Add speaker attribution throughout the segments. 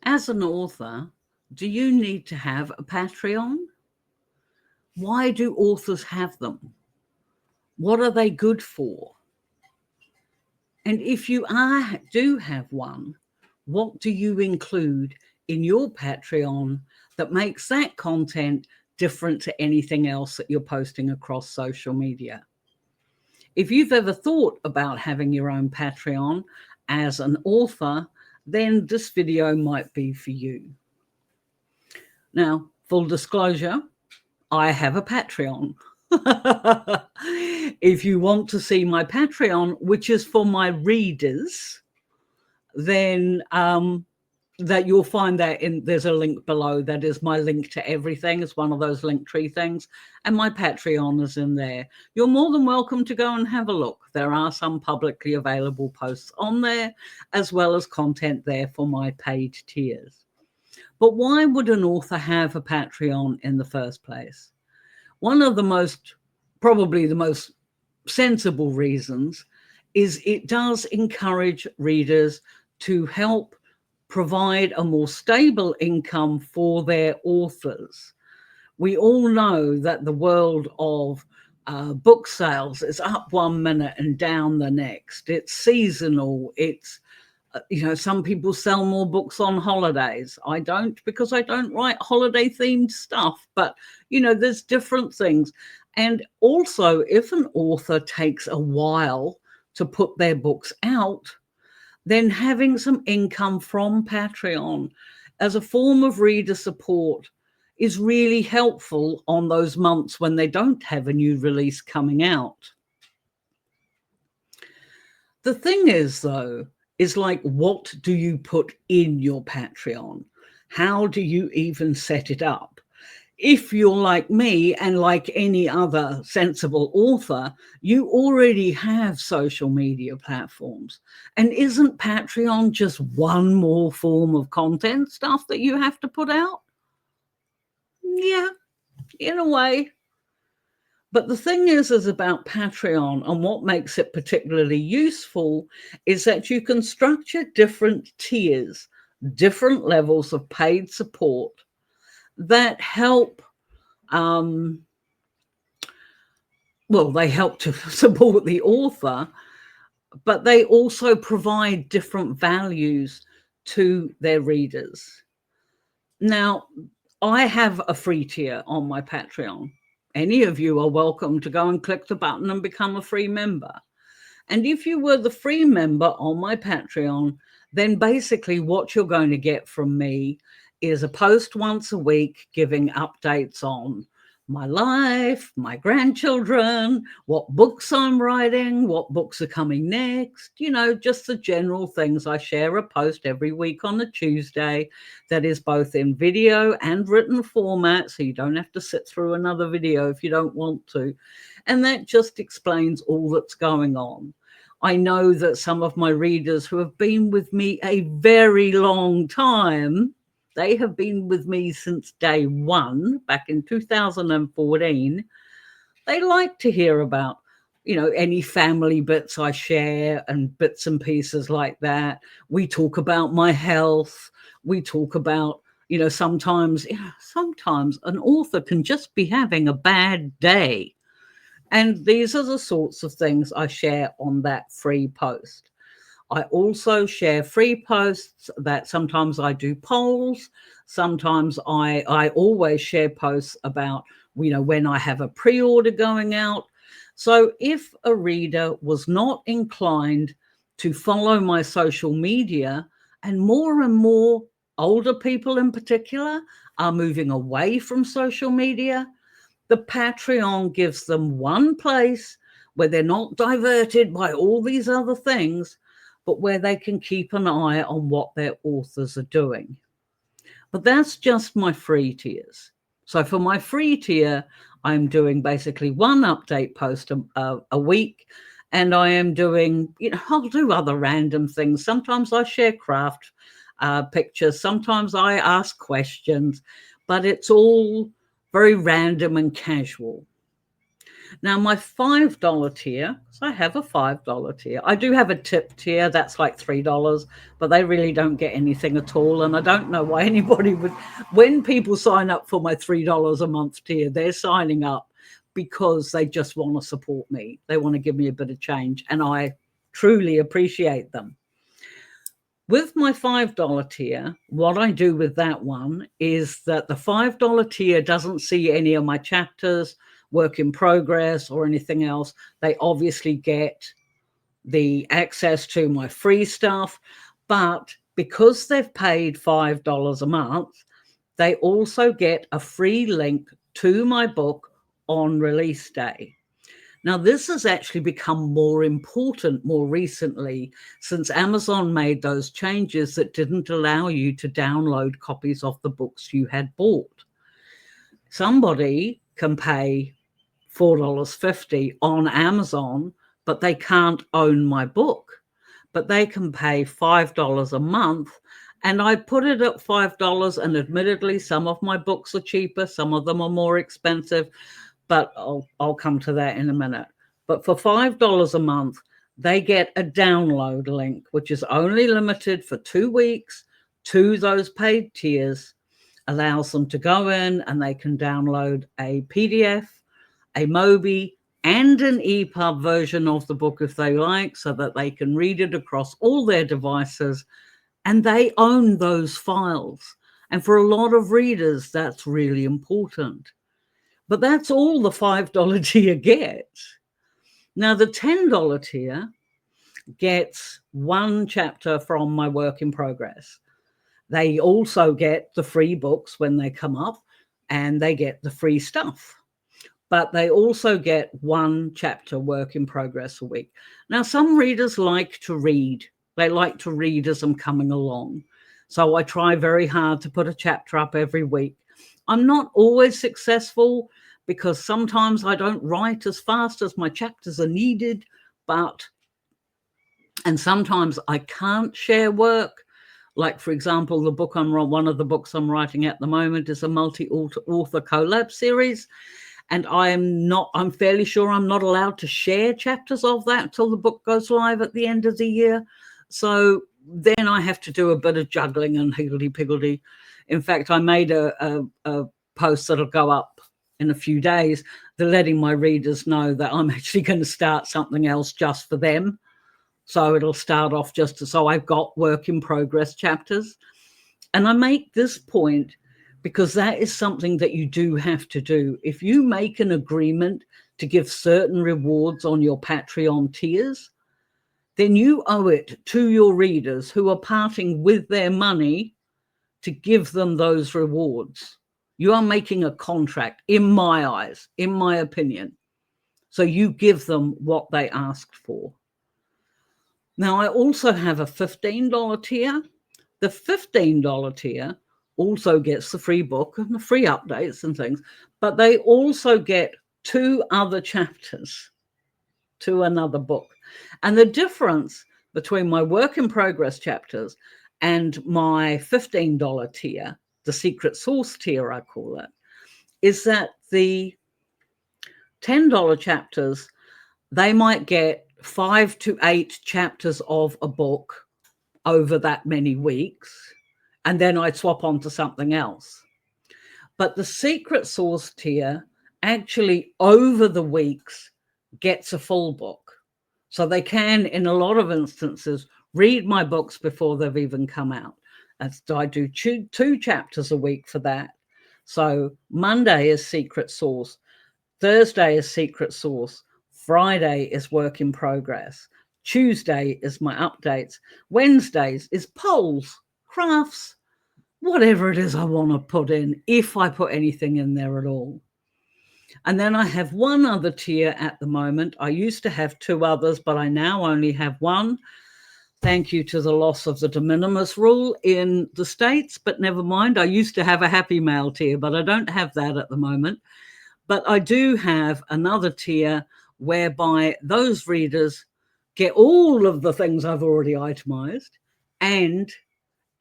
Speaker 1: As an author, do you need to have a Patreon? Why do authors have them? What are they good for? And if you do have one, what do you include in your Patreon that makes that content different to anything else that you're posting across social media? If you've ever thought about having your own Patreon as an author, then this video might be for you. Now, full disclosure, I have a Patreon. If you want to see my Patreon, which is for my readers, then that you'll find that there's a link below. That is my link to everything. It's one of those Linktree things, and my Patreon is in there. You're more than welcome to go and have a look. There are some publicly available posts on there, as well as content there for my paid tiers. But why would an author have a Patreon in the first place? One of probably the most sensible reasons is it does encourage readers to help provide a more stable income for their authors. We all know that the world of book sales is up one minute and down the next. It's seasonal. It's some people sell more books on holidays. I don't, because I don't write holiday themed stuff, but there's different things. And also, if an author takes a while to put their books out, then having some income from Patreon as a form of reader support is really helpful on those months when they don't have a new release coming out. The thing is, though, is like, what do you put in your Patreon? How do you even set it up? If you're like me and like any other sensible author, you already have social media platforms. And isn't Patreon just one more form of content stuff that you have to put out? Yeah, in a way. But the thing is about Patreon, and what makes it particularly useful is that you can structure different tiers, different levels of paid support that help, they help to support the author, but they also provide different values to their readers. Now, I have a free tier on my Patreon. Any of you are welcome to go and click the button and become a free member. And if you were the free member on my Patreon, then basically what you're going to get from me is a post once a week giving updates on my life, my grandchildren, what books I'm writing, what books are coming next, just the general things. I share a post every week on a Tuesday that is both in video and written format, so you don't have to sit through another video if you don't want to. And that just explains all that's going on. I know that some of my readers who have been with me a very long time, they have been with me since day one, back in 2014. They like to hear about, any family bits I share and bits and pieces like that. We talk about my health. We talk about, sometimes an author can just be having a bad day. And these are the sorts of things I share on that free post. I also share free posts that sometimes I do polls. Sometimes I always share posts about, when I have a pre-order going out. So if a reader was not inclined to follow my social media, and more older people in particular are moving away from social media, the Patreon gives them one place where they're not diverted by all these other things, but where they can keep an eye on what their authors are doing. But that's just my free tiers. So for my free tier, I'm doing basically one update post a week, and I am doing, I'll do other random things. Sometimes I share craft pictures. Sometimes I ask questions, but it's all very random and casual. Now, my $5 tier, so I have a $5 tier. I do have a tip tier that's like $3, but they really don't get anything at all. And I don't know why anybody would, when people sign up for my $3 a month tier, they're signing up because they just want to support me. They want to give me a bit of change, and I truly appreciate them. With my $5 tier, what I do with that one is that the $5 tier doesn't see any of my chapters, work in progress, or anything else. They obviously get the access to my free stuff, but because they've paid $5 a month, they also get a free link to my book on release day. Now, this has actually become more important more recently since Amazon made those changes that didn't allow you to download copies of the books you had bought. Somebody can pay $4.50 on Amazon, but they can't own my book. But they can pay $5 a month. And I put it at $5, and admittedly, some of my books are cheaper, some of them are more expensive, but I'll come to that in a minute. But for $5 a month, they get a download link, which is only limited for 2 weeks to those paid tiers, allows them to go in and they can download a PDF, a Mobi, and an EPUB version of the book if they like, so that they can read it across all their devices, and they own those files. And for a lot of readers, that's really important. But that's all the $5 tier gets. Now, the $10 tier gets one chapter from my work in progress. They also get the free books when they come up, and they get the free stuff. But they also get one chapter work in progress a week. Now, some readers like to read. They like to read as I'm coming along. So I try very hard to put a chapter up every week. I'm not always successful because sometimes I don't write as fast as my chapters are needed, and sometimes I can't share work. Like, for example, one of the books I'm writing at the moment is a multi-author collab series. And I'm fairly sure I'm not allowed to share chapters of that till the book goes live at the end of the year. So then I have to do a bit of juggling and higgledy-piggledy. In fact, I made a post that'll go up in a few days, they're letting my readers know that I'm actually going to start something else just for them. So it'll start off so I've got work in progress chapters. And I make this point because that is something that you do have to do. If you make an agreement to give certain rewards on your Patreon tiers, then you owe it to your readers who are parting with their money to give them those rewards. You are making a contract, in my eyes, in my opinion. So you give them what they asked for. Now, I also have a $15 tier. The $15 tier also gets the free book and the free updates and things, but they also get 2 other chapters to another book. And the difference between my work in progress chapters and my $15 tier, the secret source tier, I call it, is that the $10 chapters, they might get 5 to 8 chapters of a book over that many weeks, and then I'd swap on to something else. But the secret source tier actually over the weeks gets a full book. So they can, in a lot of instances, read my books before they've even come out. I do 2 chapters a week for that. So Monday is secret source, Thursday is secret source, Friday is work in progress, Tuesday is my updates, Wednesdays is polls, crafts, whatever it is I want to put in, if I put anything in there at all. And then I have one other tier at the moment. I used to have 2 others, but I now only have one. Thank you to the loss of the de minimis rule in the States, but never mind. I used to have a happy mail tier, but I don't have that at the moment. But I do have another tier whereby those readers get all of the things I've already itemized and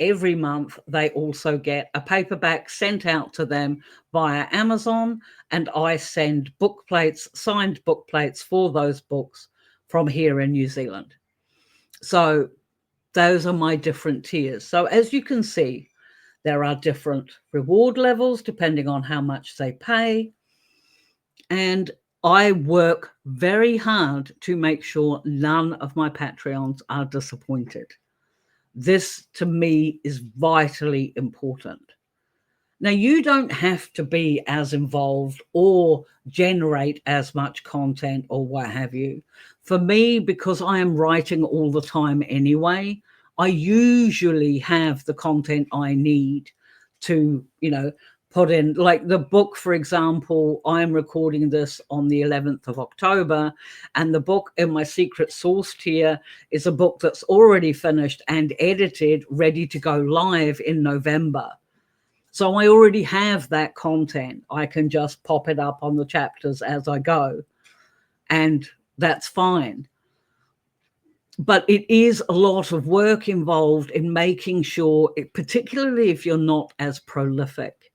Speaker 1: every month they also get a paperback sent out to them via Amazon, and I send book plates, signed book plates for those books from here in New Zealand. So those are my different tiers. So as you can see, there are different reward levels depending on how much they pay. And I work very hard to make sure none of my Patreons are disappointed. This, to me, is vitally important. Now, you don't have to be as involved or generate as much content or what have you. For me, because I am writing all the time anyway, I usually have the content I need to, put in. Like the book, for example, I'm recording this on the 11th of October, and the book in my secret source tier is a book that's already finished and edited, ready to go live in November. So I already have that content. I can just pop it up on the chapters as I go, and that's fine. But it is a lot of work involved in making sure, particularly if you're not as prolific.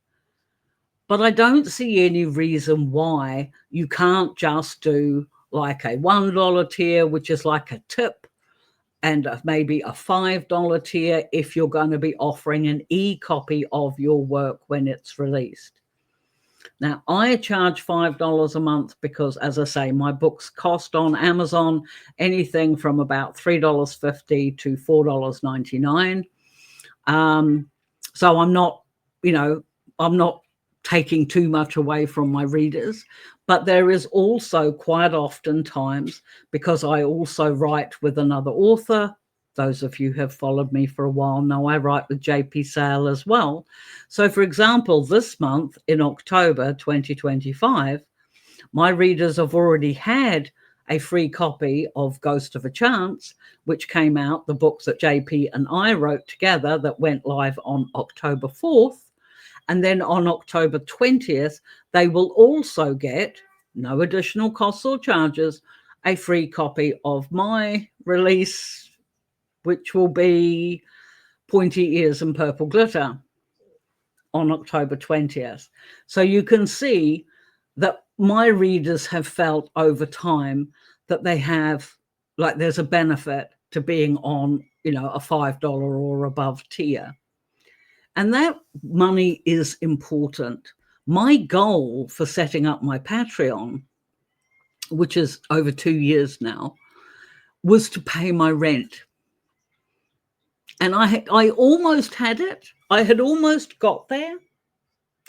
Speaker 1: But I don't see any reason why you can't just do like a $1 tier, which is like a tip, and maybe a $5 tier if you're going to be offering an e-copy of your work when it's released. Now, I charge $5 a month because, as I say, my books cost on Amazon anything from about $3.50 to $4.99. So I'm not, I'm not taking too much away from my readers. But there is also quite often times, because I also write with another author. Those of you who have followed me for a while know I write with JP Sale as well. So, for example, this month in October 2025, my readers have already had a free copy of Ghost of a Chance, which came out, the book that JP and I wrote together that went live on October 4th. And then on October 20th, they will also get, no additional costs or charges, a free copy of my release, which will be Pointy Ears and Purple Glitter on October 20th. So you can see that my readers have felt over time that they have, like, there's a benefit to being on, a $5 or above tier. And that money is important. My goal for setting up my Patreon, which is over 2 years now, was to pay my rent. And I almost had it. I had almost got there.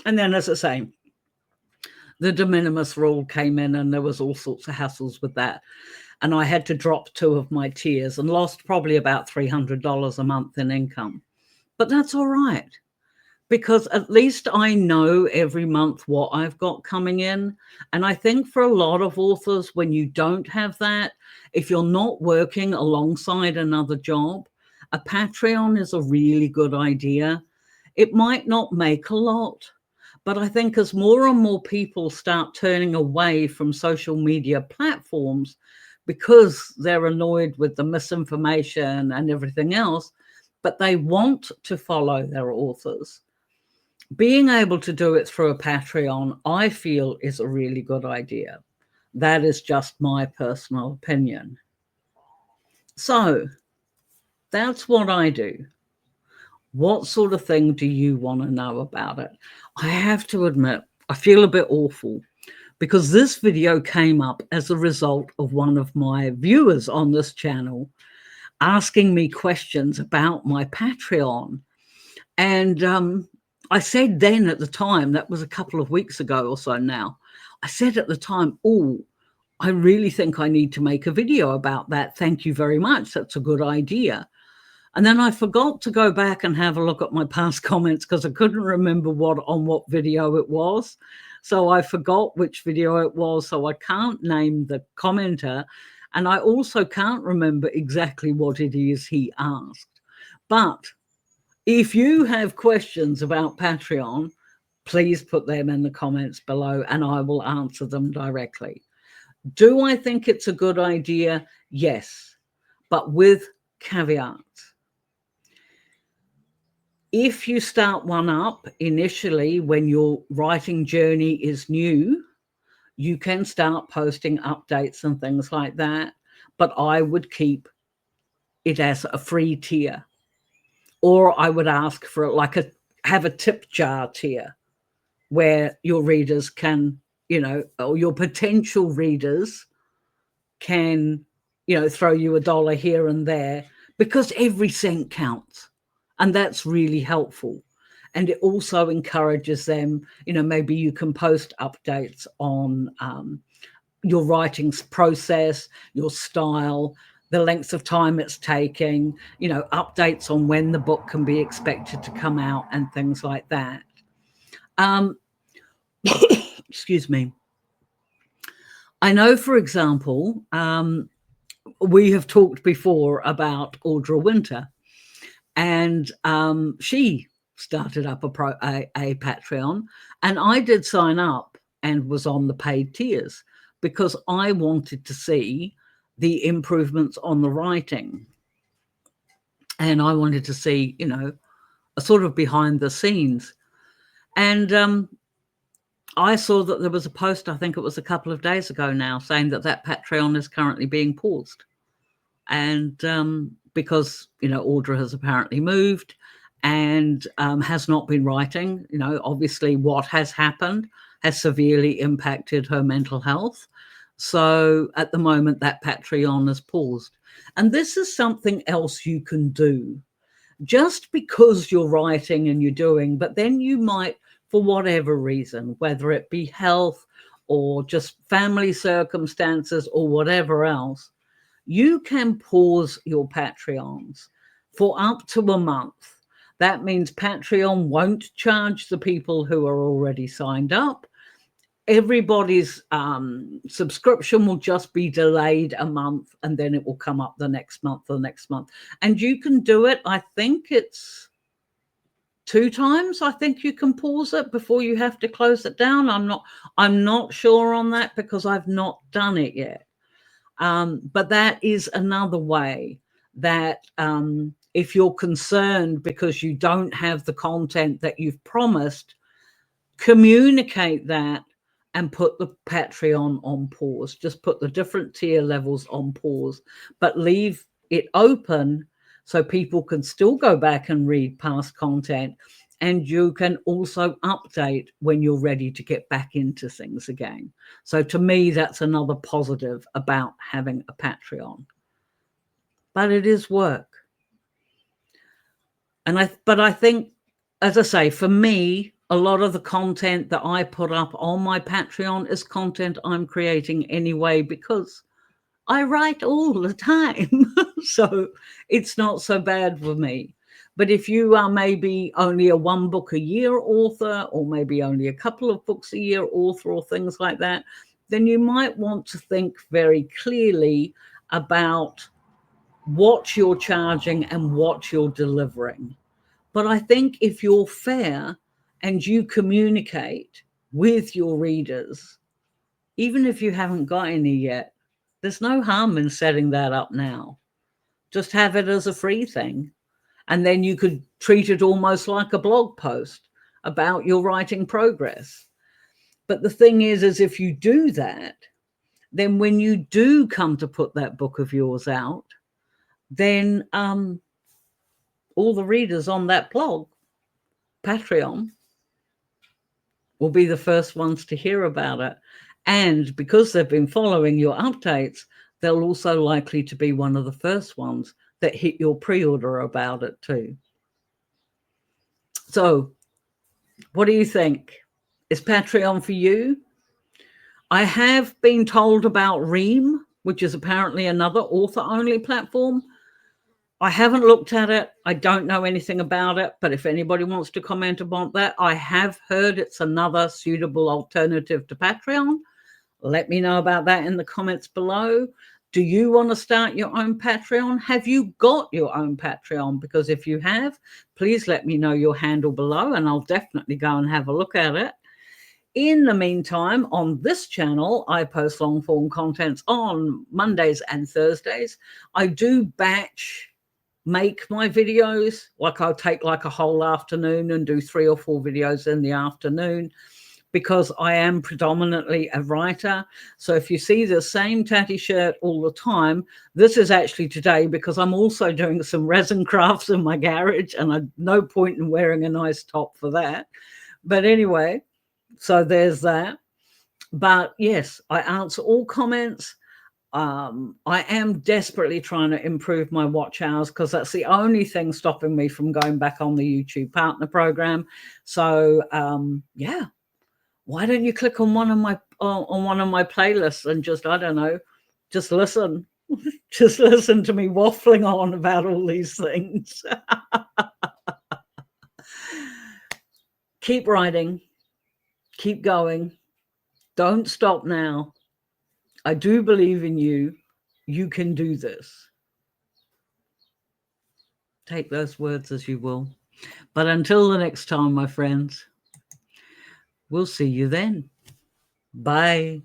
Speaker 1: And then, as I say, the de minimis rule came in and there was all sorts of hassles with that. And I had to drop 2 of my tiers and lost probably about $300 a month in income. But that's all right, because at least I know every month what I've got coming in. And I think for a lot of authors, when you don't have that, if you're not working alongside another job, a Patreon is a really good idea. It might not make a lot, but I think as more and more people start turning away from social media platforms because they're annoyed with the misinformation and everything else, but they want to follow their authors, being able to do it through a Patreon, I feel, is a really good idea. That is just my personal opinion. So that's what I do. What sort of thing do you want to know about it? I have to admit, I feel a bit awful because this video came up as a result of one of my viewers on this channel asking me questions about my Patreon. And I said then at the time, that was a couple of weeks ago or so now, I said at the time, oh, I really think I need to make a video about that. Thank you very much. That's a good idea. And then I forgot to go back and have a look at my past comments because I couldn't remember what video it was. So I forgot which video it was. So I can't name the commenter. And I also can't remember exactly what it is he asked. But if you have questions about Patreon, please put them in the comments below and I will answer them directly. Do I think it's a good idea? Yes, but with caveats. If you start one up initially when your writing journey is new, you can start posting updates and things like that. But I would keep it as a free tier, or I would ask for like have a tip jar tier where your readers can, or your potential readers can, throw you $1 here and there, because every cent counts. And that's really helpful. And it also encourages them, maybe you can post updates on your writing process, your style, the length of time it's taking, updates on when the book can be expected to come out and things like that. Excuse me. I know, for example, we have talked before about Audra Winter, and she started up a Patreon, and I did sign up and was on the paid tiers because I wanted to see the improvements on the writing, and I wanted to see, a sort of behind the scenes. And I saw that there was a post, I think it was a couple of days ago now, saying that Patreon is currently being paused. And because, Audra has apparently moved and has not been writing, obviously what has happened has severely impacted her mental health. So at the moment, that Patreon is paused. And this is something else you can do. Just because you're writing and you're doing, but then you might, for whatever reason, whether it be health or just family circumstances or whatever else, you can pause your Patreons for up to a month. That means Patreon won't charge the people who are already signed up. Everybody's subscription will just be delayed a month, and then it will come up the next month. And you can do it, I think it's 2 times. I think you can pause it before you have to close it down. I'm not sure on that because I've not done it yet. But that is another way that if you're concerned because you don't have the content that you've promised, communicate that and put the Patreon on pause. Just put the different tier levels on pause, but leave it open so people can still go back and read past content. And you can also update when you're ready to get back into things again. So to me, that's another positive about having a Patreon. But it is work. But I think, as I say, for me, a lot of the content that I put up on my Patreon is content I'm creating anyway, because I write all the time. So it's not so bad for me. But if you are maybe only a 1 book a year author, or maybe only a couple of books a year author, or things like that, then you might want to think very clearly about what you're charging and what you're delivering. But I think if you're fair and you communicate with your readers, even if you haven't got any yet, there's no harm in setting that up now. Just have it as a free thing. And then you could treat it almost like a blog post about your writing progress. But the thing is if you do that, then when you do come to put that book of yours out, then all the readers on that blog, Patreon, will be the first ones to hear about it. And because they've been following your updates, they'll also likely to be one of the first ones that hit your pre-order about it too. So what do you think? Is Patreon for you? I have been told about Ream, which is apparently another author-only platform. I haven't looked at it. I don't know anything about it. But if anybody wants to comment about that, I have heard it's another suitable alternative to Patreon. Let me know about that in the comments below. Do you want to start your own Patreon? Have you got your own Patreon? Because if you have, please let me know your handle below and I'll definitely go and have a look at it. In the meantime, on this channel, I post long form contents on Mondays and Thursdays. I do batch make my videos. Like I'll take like a whole afternoon and do 3 or 4 videos in the afternoon, because I am predominantly a writer. So if you see the same tatty shirt all the time, this is actually today because I'm also doing some resin crafts in my garage, and I no point in wearing a nice top for that. But anyway, so there's that. But yes, I answer all comments. I am desperately trying to improve my watch hours, because that's the only thing stopping me from going back on the YouTube partner program. So yeah, why don't you click on one of my playlists and just, I don't know, just listen. Just listen to me waffling on about all these things. Keep writing, keep going, don't stop now. I do believe in you. You can do this. Take those words as you will. But until the next time, my friends, we'll see you then. Bye.